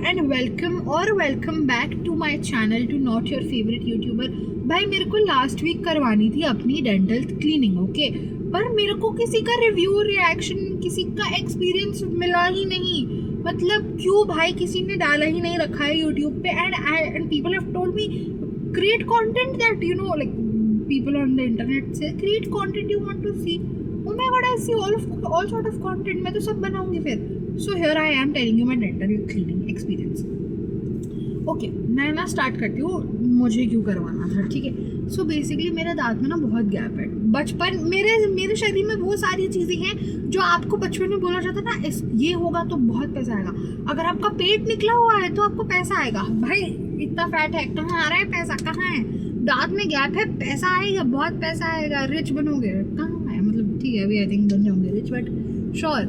And welcome back to my channel to not your favourite YouTuber. भाई मेरे को last week करवानी थी अपनी डेंटल क्लीनिंग, ओके, पर मेरे को किसी का रिव्यू रिएक्शन, किसी का एक्सपीरियंस मिला ही नहीं। मतलब क्यों भाई, किसी ने डाला ही नहीं रखा है यूट्यूब पे। And people have told me create content that you know, like people on the internet say create content you want to see. Oh my god, I see all sort of content. मैं तो सब बनाऊंगी फिर. So here I am telling you my dental cleaning experience. Okay, मैं ना start करती हूँ मुझे क्यों करवाना था, ठीक है। सो बेसिकली मेरे दांत में ना बहुत गैप है। बचपन मेरे शरीर में वो सारी चीज़ें हैं जो आपको बचपन में बोला जाता था ना, ये होगा तो बहुत पैसा आएगा। अगर आपका पेट निकला हुआ है तो आपको पैसा आएगा। भाई इतना फैट है, कहाँ आ रहा है पैसा, कहाँ है? दांत में गैप है, पैसा आएगा, बहुत पैसा आएगा, रिच बनोगे। कहाँ है? मतलब ठीक है, अभी आई थिंक बन जाऊंगे रिच, बट श्योर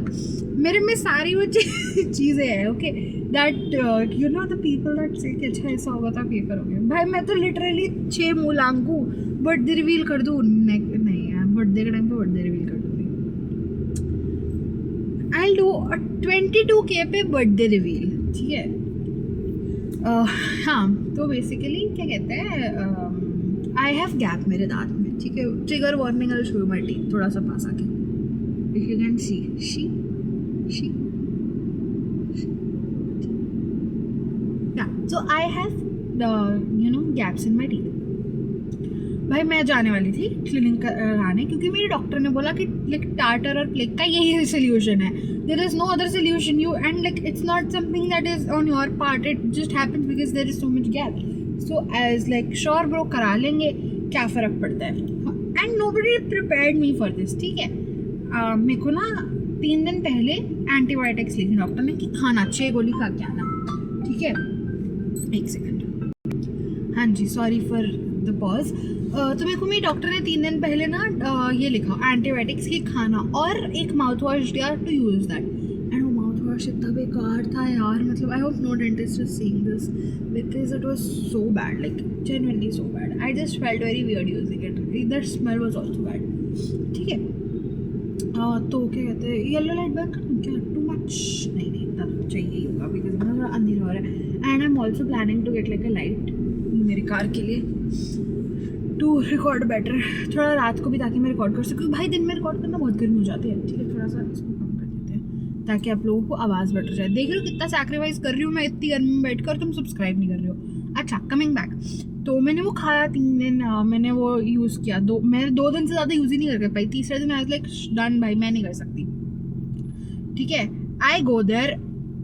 मेरे में सारी वो चीज़ें हैं। Okay, that you know the people that से कि अच्छा ऐसा होगा तो आप ये करोगे। भाई मैं तो लिटरली 6 मूलांकू बर्थडे रिवील कर दूँ, नहीं यार, बर्थडे के टाइम पे बर्थडे रिवील कर दूँगी। आई डू 22K पे बर्थडे रिवील, ठीक है। हाँ, तो बेसिकली क्या कहते हैं, आई हैव गैप मेरे दांत में, ठीक है। Trigger warning, I show you my teeth, थोड़ा सा पास आके, if you can see yeah so I have you know gaps in my teeth. भाई मैं जाने वाली थी क्लीनिंग कराने, क्योंकि मेरे डॉक्टर ने बोला कि लाइक टार्टर और प्लेग का यही सोल्यूशन है, there is no other solution you, and like it's not something that is on your part, it just happens because there is so much gap. So as like sure bro, करा लेंगे, क्या फ़र्क पड़ता है। And nobody prepared me for this, ठीक है। मेरे को ना 3 दिन पहले एंटीबायोटिक्स ली थी डॉक्टर ने कि खाना 6 गोली खा के आना, ठीक है। एक सेकेंड, हाँ जी, सॉरी फॉर द पॉज। तो मेरे को मेरी डॉक्टर ने 3 दिन पहले ना ये लिखा एंटीबायोटिक्स की खाना, और एक माउथ वॉश दिया टू यूज़ दैट। एंड वो माउथ वॉश इतना बेकार था यार, मतलब I hope no dentist is seeing this because it was so bad, like genuinely so bad. I just felt very weird using it, that smell was also bad, ठीक है। तो क्या कहते हैं, येलो लाइट बंद कर क्या, टू मच नहीं इतना चाहिए ही होगा बिकॉज मेरा थोड़ा अंधेरा हो रहा है। And I am also planning to get like a light मेरी कार के लिए टू रिकॉर्ड बेटर, थोड़ा रात को भी, ताकि मैं रिकॉर्ड कर सकूँ। भाई दिन में रिकॉर्ड करना बहुत गर्मी हो जाती है, ठीक है। थोड़ा सा इसको कम कर देते हैं ताकि आप लोगों को आवाज़ बेटर जाए। देख रहे हो कितना सैक्रिफाइस कर रही हूँ मैं इतनी गर्मी में बैठ कर, तुम सब्सक्राइब नहीं कर रहे हो। अच्छा, कमिंग बैक, तो मैंने वो खाया 3 दिन, मैंने वो यूज़ किया, मैं 2 दिन से ज़्यादा यूज़ ही नहीं कर पाई। तीसरे दिन आई वाज लाइक डन भाई, मैं नहीं कर सकती, ठीक है। I go there,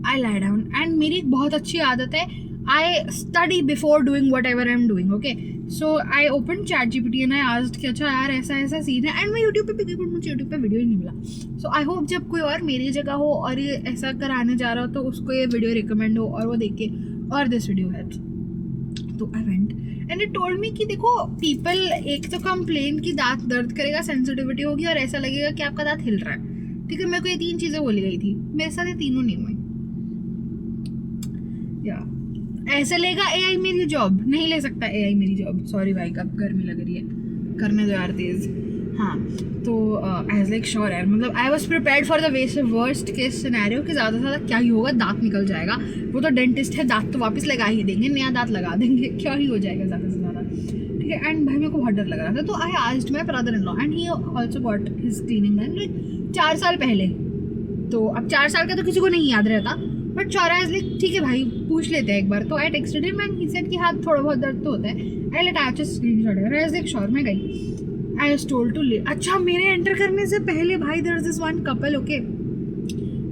I lie down, and मेरी एक बहुत अच्छी आदत है, I study before doing whatever I am doing, okay. So I open ChatGPT and I asked कि अच्छा यार ऐसा सीन है, एंड मैं यूट्यूब पे भी गई, बट मुझे यूट्यूब पे वीडियो ही नहीं मिला। सो आई होप जब कोई और मेरी जगह हो और ये ऐसा कराने जा रहा हो तो उसको ये वीडियो रिकमेंड हो और वो देखे और दिस वीडियो हेल्प्स। तो I went and it told me कि देखो पीपल एक तो कंप्लेन कि दांत दर्द करेगा, सेंसिटिविटी होगी और ऐसा लगेगा कि आपका दांत हिल रहा है, ठीक है। मेरे को ये 3 चीज़ें बोली गई थी, मेरे साथ ये तीनों नहीं हुई। या ऐसे लेगा AI मेरी जॉब, नहीं ले सकता AI मेरी जॉब, सॉरी भाई, कब गर्मी लग रही है, करने दो यार तेज। हाँ, तो आई वाज लाइक श्योर यार, मतलब I was prepared for the worst case scenario कि ज़्यादा से ज़्यादा क्या ही होगा, दांत निकल जाएगा। वो तो डेंटिस्ट है, दांत तो वापस लगा ही देंगे, नया दांत लगा देंगे, क्या ही हो जाएगा ज़्यादा से ज़्यादा, ठीक है। एंड भाई मेरे को बहुत डर लग रहा था, तो I asked my brother in law and he also got his cleaning done like 4 साल पहले। तो अब 4 साल का तो किसी को नहीं याद रहता, बट चौरा इज लाइक ठीक है भाई, पूछ लेते हैं एक बार। तो I texted him and he said कि हाँ थोड़ा बहुत दर्द तो होता है, I let attach a screenshot. I was like sure, मैं गई, I was told to leave. अच्छा, मेरे एंटर करने से पहले भाई there is this one couple, okay,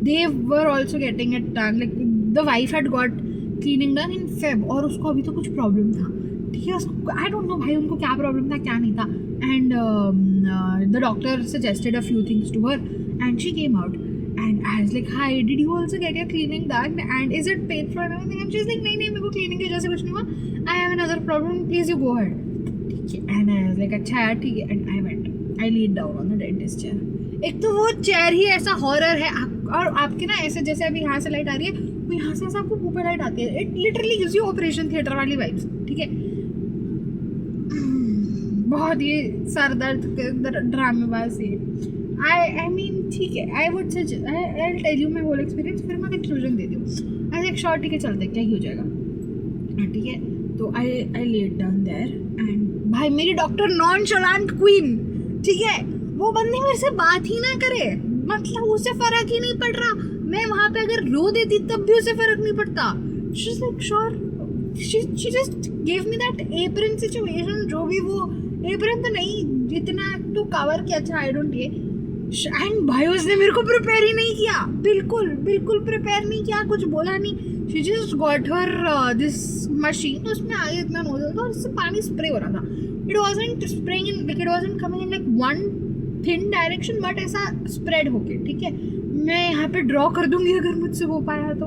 they were also getting it done, like the wife had got cleaning done in Feb, और उसको अभी तो कुछ प्रॉब्लम था, ठीक है। उसको आई डोंट नो भाई उनको क्या प्रॉब्लम था क्या नहीं था। And the doctor suggested a few things to her and she came out and I was like, hi, did you also get your cleaning done and is it paid for and everything? And she's like, नहीं मेरे को cleaning की वजह से कुछ नहीं हुआ, I have another problem, please you go ahead, ठीक है। and I was like, अच्छा यार ठीक है, and I went, I laid down on the dentist chair। एक तो वो चेयर ही ऐसा हॉरर है, और आपके ना ऐसे जैसे अभी यहाँ से लाइट आ रही है, वो यहाँ से ऐसा आपको मुँह पे लाइट आती है, it literally gives you operation theatre वाली वाइब्स, ठीक है। बहुत ये सर दर्द ड्रामेबाज है। I mean ठीक है, I would suggest, I tell you my whole experience, फिर मैं कंक्लूजन दे दूँ। ऐसे एक शॉर्ट ठीक है चलते क्या ही हो जाएगा, ठीक है। तो I laid down there and भाई मेरी डॉक्टर नॉनशलांट क्वीन, ठीक है, वो बंदी मेरे से बात ही ना करे, मतलब उसे फर्क ही नहीं पड़ रहा, मैं वहां पे अगर रो देती तब भी उसे फर्क नहीं पड़ता। She's like sure, she just gave me that apron situation, जो भी वो apron तो नहीं जितना तो कवर किया, अच्छा आई डोंट ये, एंड भाई उसने मेरे को प्रिपेयर ही नहीं किया, बिल्कुल प्रिपेयर नहीं किया, कुछ बोला नहीं। She just got her this machine, उसमें आगे इतना नोजल था और उससे पानी स्प्रे हो रहा था। It wasn't spraying in like, it wasn't coming in like one thin direction, but ऐसा स्प्रेड होके, ठीक है। मैं यहाँ पे ड्रॉ कर दूंगी अगर मुझसे हो पाया तो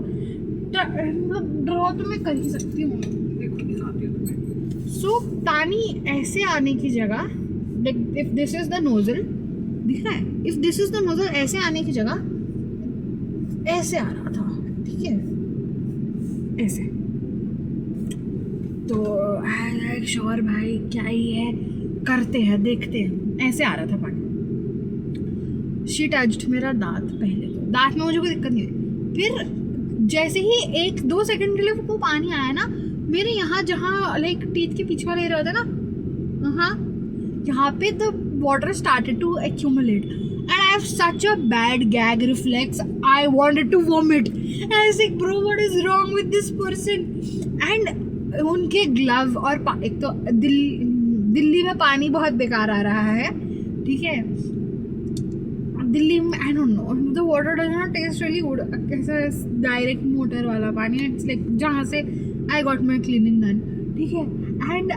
ड्रॉ तो मैं कर ही सकती हूँ, देखो दिखाती हूँ तुम्हें। सो पानी ऐसे आने की जगह, if this is the nozzle, दिख रहा है, if this is the nozzle ऐसे आने की जगह ऐसे आ रहा था, ठीक है, ऐसे। तो श्योर भाई क्या ही है, करते हैं देखते हैं, ऐसे आ रहा था पानी। शी टच्ड मेरा दांत, पहले तो दांत में मुझे कोई दिक्कत नहीं हुई, फिर जैसे ही 1-2 सेकंड के लिए वो पानी आया ना मेरे यहाँ, जहाँ लाइक टीथ के पीछे वाला एरिया होता है ना, हाँ यहाँ पे the water started to accumulate and I have such a bad gag reflex, I wanted to vomit. I was like bro what is wrong with this person, and उनके ग्लव और एक तो दिल्ली में पानी बहुत बेकार आ रहा है, ठीक है, दिल्ली में I don't know the water does not taste really good, कैसा डायरेक्ट मोटर वाला पानी, इट्स लाइक जहाँ से I got my cleaning done, ठीक है। एंड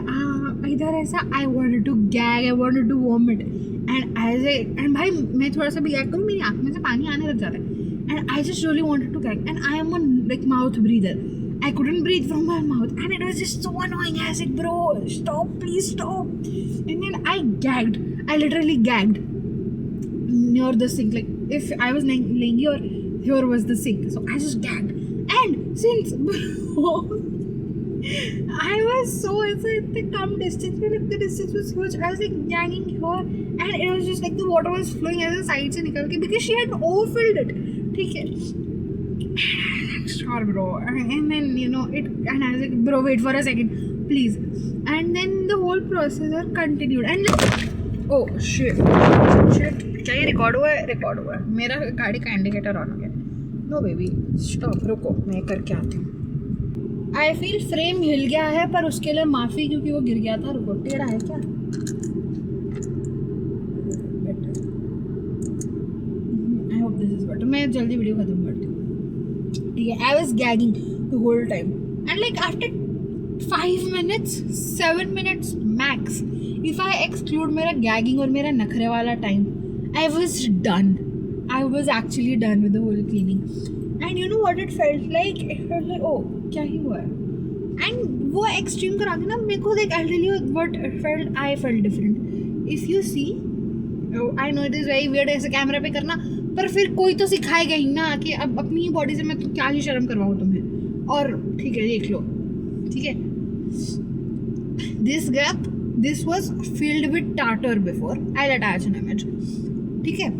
इधर ऐसा I wanted to gag, I wanted to vomit, and भाई मैं थोड़ा सा भी गैग करूँ मेरी आँख में से पानी आने लग जाता है, and I just really wanted to gag, and I am on like mouth breather, I couldn't breathe from my mouth and it was just so annoying. I was like, bro, stop, please stop. And then I gagged. I literally gagged near the sink. Like if I was laying here, here was the sink. So I just gagged. And since I was so inside the come distance, like the distance was huge, I was like gagging here and it was just like the water was flowing as the side se nikal ke because she had overfilled it. ठीक है. Sure bro, and then you know it, and I was like bro wait for a second please, and then the whole procedure continued and like, oh shit क्या ये record हुआ है, मेरा गाड़ी का indicator on हो गया, नो बेबी स्टॉप, रुको मैं करके आती हूँ। आई फील फ्रेम हिल गया है पर उसके लिए माफ़ी क्योंकि वो गिर गया था, रुको टेढ़ा है क्या, I hope this is better, मैं जल्दी वीडियो खत्म करती हूँ, ठीक है। I was gagging the whole time and like after 5 minutes 7 minutes max, if I exclude मेरा गैगिंग और मेरा नखरे वाला time, I was done, I was actually done with the whole cleaning. And you know what it felt like, it felt like oh क्या ही हुआ है, and वो एक्सट्रीम करा के ना मेरे को like I tell you what felt, I felt different. If you see, I know it is very weird ऐसे कैमरा पे करना, पर फिर कोई तो सिखाएगा ही ना कि अब अपनी ही बॉडी से मैं तो क्या ही शर्म करवाऊँ तुम्हें, और ठीक है देख लो, ठीक है। This gap, this was filled with tartar before, I attach an image, ठीक है।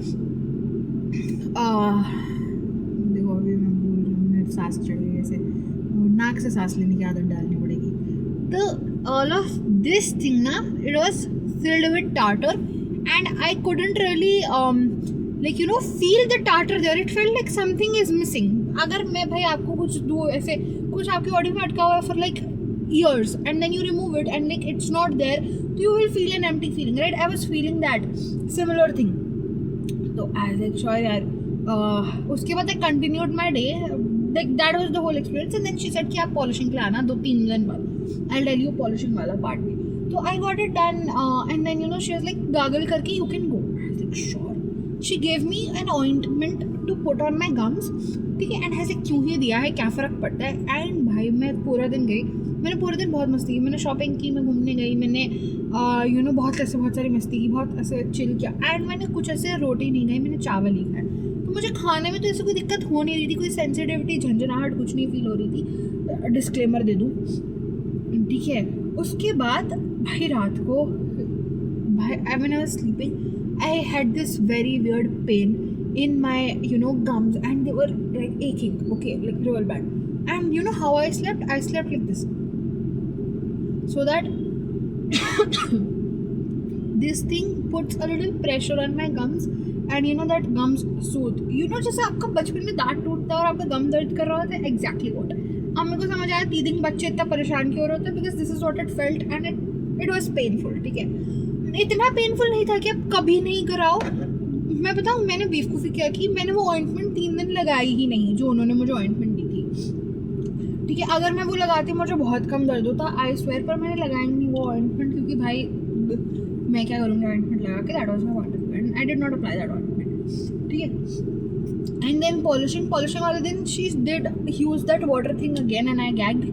देखो अभी मैं बोल रही हूँ, मेरी सांस चढ़ गई, ऐसे नाक से सांस लेने की आदत डालनी पड़ेगी। तो ऑल ऑफ दिस थिंग ना, it was filled with tartar and I couldn't really like you know feel the tartar there, it felt like something is missing। अगर मैं भाई आपको कुछ दो ऐसे कुछ आपकी बॉडी में अटका हुआ है for like years and then you remove it and like it's not there, so you will feel an empty feeling, right? I was feeling that similar thing, तो I was like sure यार, उसके बाद I continued my day, like that was the whole experience, and then she said कि आप polishing के लिए आना 2-3 दिन बाद, I'll tell you polishing वाला part भी, तो I got it done, and then you know she was like gargle करके you can go, I was like sure। She gave me an ointment to put on my gums, ठीक है, and ऐसे क्यों ही दिया है, क्या फ़र्क पड़ता है। एंड भाई मैं पूरा दिन गई, मैंने पूरे दिन बहुत मस्ती की, मैंने शॉपिंग की, मैं घूमने गई, मैंने यू नो बहुत सारी मस्ती की, बहुत ऐसे चिल किया, एंड मैंने कुछ ऐसे रोटी नहीं खाई, मैंने चावल ही खाया, तो मुझे खाने में तो ऐसे कोई दिक्कत हो नहीं रही थी, कोई सेंसिटिविटी झंझनाहट कुछ नहीं फील हो रही थी, डिस्क्लेमर दे दूँ, ठीक है। उसके बाद भाई रात को भाई when I was sleeping I had this very weird pain in my, you know, gums, and they were like aching, okay, like real bad. And you know how I slept? I slept like this. So that this thing puts a little pressure on my gums and you know that gums soothe. You know जैसे आपका बचपन में दांत टूटता है और आपका गम दर्द कर रहा होता है, exactly what. अब मेरे को समझ आया 3 दिन बच्चे इतना परेशान क्यों हो रहे होते हैं, because this is what it felt and it was painful. ठीक है, इतना पेनफुल नहीं था कि अब कभी नहीं कराओ. मैं बताऊँ मैंने बेवकूफ़ी क्या की, मैंने वो ऑइंटमेंट 3 दिन लगाई ही नहीं जो उन्होंने मुझे ऑइंटमेंट दी थी. ठीक है, अगर मैं वो लगाती मुझे बहुत कम दर्द होता, आई स्वेयर. पर मैंने लगाया नहीं वो ऑइंटमेंट क्योंकि भाई मैं क्या करूँगी ऑइंटमेंट लगा के. That was my point and I did not apply that ointment. ठीक है, एंड देन पॉलिशिंग वाले दिन she did use that water thing again and I gagged.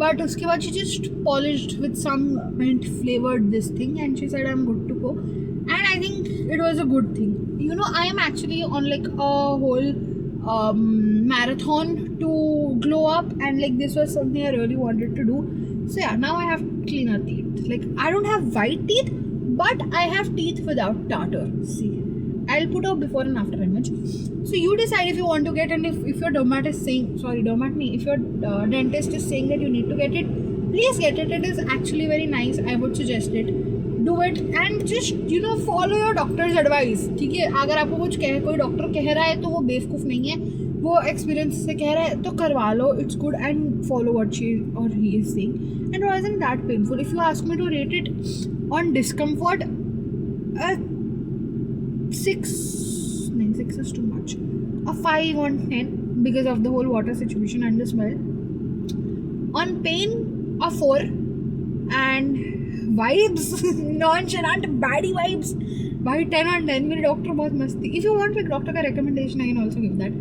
But उसके बाद she just polished with some mint flavoured this thing and she said I am good to go. And I think it was a good thing. You know, I am actually on like a whole marathon to glow up, and like this was something I really wanted to do. So yeah, now I have cleaner teeth. Like I don't have white teeth, but I have teeth without tartar. See, I'll put a before and after image. So you decide if you want to get, and if your if your dentist is saying that you need to get it, please get it. It is actually very nice. I would suggest it. Do it and just follow your doctor's advice. ठीक है, अगर आपको कुछ कोई doctor कह रहा है तो वो बेवकूफ़ नहीं है, वो एक्सपीरियंस से कह रहा है तो करवा लो. It's good and follow what she or he is saying and wasn't that painful. If you ask me to rate it on discomfort, 6 is too much. A 5 on 10 because of the whole water situation and the smell. On pain, a 4. And vibes, nonchalant baddie vibes, भाई 10 on 10. मेरे doctor बहुत मस्त थी. If you want like doctor का recommendation I can also give that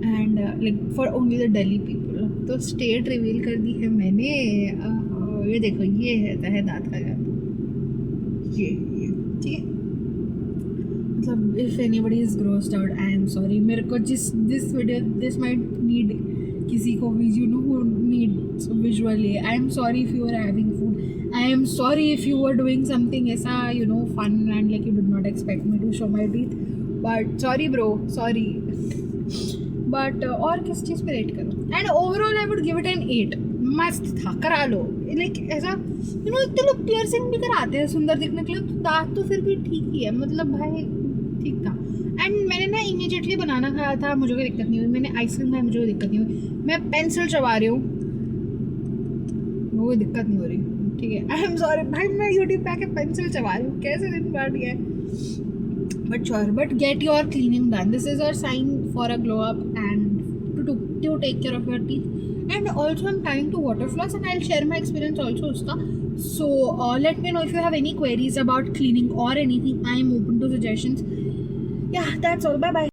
and like for only the Delhi people. तो state reveal कर दी है मैंने. ये देखो, ये है दांत का गैप. ये ठीक है. मतलब if anybody is grossed out, I am sorry. मेरे को this video this might need किसी को who needs visually. I am sorry if you are having food. I am sorry if you were doing something ऐसा fun and like you did not expect me to show my teeth. But sorry bro, sorry. But और किस चीज़ पे rate करूँ? And overall I would give it an 8. मस्त था, करा लो. Like ऐसा इतने लोग piercing भी कराते हैं सुंदर दिखने के लिए, तो दांत तो फिर भी ठीक ही है. मतलब भाई ठीक था. एंड मैंने ना इमीडिएटली बनाना खाया था, मुझे कोई दिक्कत नहीं हुई. मैंने आइसक्रीम खाई, मुझे कोई दिक्कत नहीं हुई. मैं पेंसिल चबा रही हूँ, कोई दिक्कत नहीं हो रही. ठीक है, आई एम सॉरी भाई. मैं यूट्यूब पे आके पेंसिल चबा रही हूँ, कैसे दिन काट गया. But get your cleaning done. This is our sign for a glow up and to take care of your teeth. And also I am trying to water floss and I will share my experience also उसका. So let me know if you have any queries about cleaning or anything. I am open to suggestions. Yeah, that's all. Bye bye.